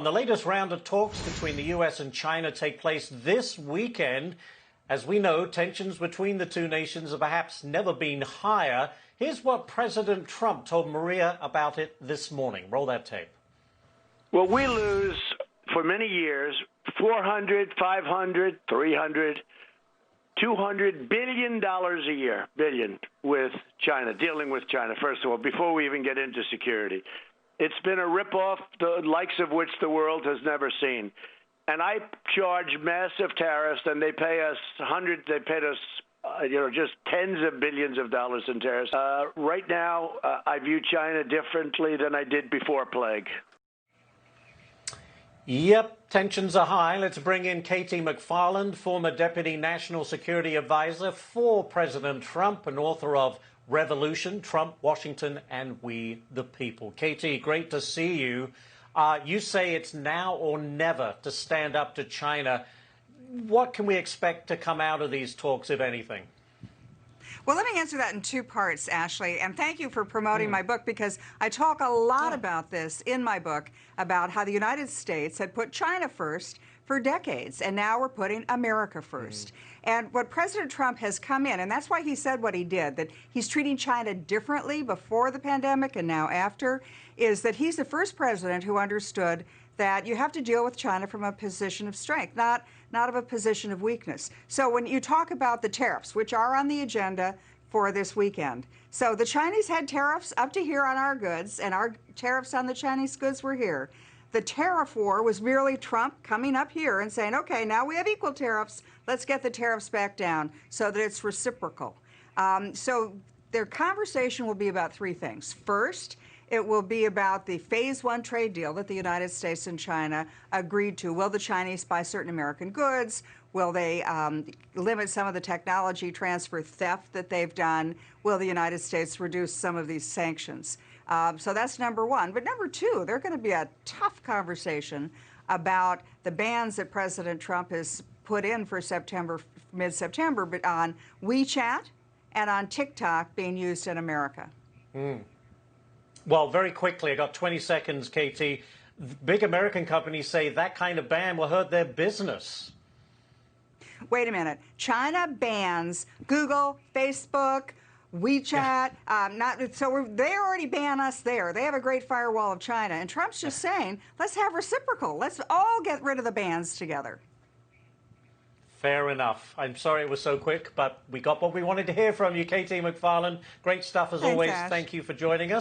The latest round of talks between the U.S. and China take place this weekend. As we know, tensions between the two nations have perhaps never been higher. Here's what President Trump told Maria about it this morning. Roll that tape. Well, we lose for many years $400, $500, $300, $200 billion a year, with China, dealing with China, first of all, before we even get into security. It's been a ripoff, the likes of which the world has never seen. And I charge massive tariffs, and they paid us just tens of billions of dollars in tariffs. Right now, I view China differently than I did before plague. Yep, tensions are high. Let's bring in Katie McFarland, former Deputy National Security Advisor for President Trump and author of Revolution, Trump, Washington, and We the People. Katie, great to see you. You say it's now or never to stand up to China. What can we expect to come out of these talks, if anything? Well, let me answer that in two parts, Ashley, and thank you for promoting my book, because I talk a lot about this in my book, about how the United States had put China first for decades, and now we're putting America first. And what President Trump has come in, and that's why he said what he did, that he's treating China differently before the pandemic and now after, is that he's the first president who understood that you have to deal with China from a position of strength, not of a position of weakness. So when you talk about the tariffs, which are on the agenda for this weekend, so the Chinese had tariffs up to here on our goods, and our tariffs on the Chinese goods were here. The tariff war was merely Trump coming up here and saying, okay, now we have equal tariffs, let's get the tariffs back down so that it's reciprocal. So their conversation will be about three things. First, it will be about the Phase 1 trade deal that the United States and China agreed to. Will the Chinese buy certain American goods? Will they limit some of the technology transfer theft that they've done? Will the United States reduce some of these sanctions? So that's number one. But number two, there's going to be a tough conversation about the bans that President Trump has put in for mid-September, but on WeChat and on TikTok being used in America. Well, very quickly, I got 20 seconds, Katie. Big American companies say that kind of ban will hurt their business. Wait a minute. China bans Google, Facebook, WeChat. They already ban us there. They have a great firewall of China. And Trump's just saying, let's have reciprocal. Let's all get rid of the bans together. Fair enough. I'm sorry it was so quick, but we got what we wanted to hear from you, Katie McFarland. Great stuff as always. Ash. Thank you for joining us.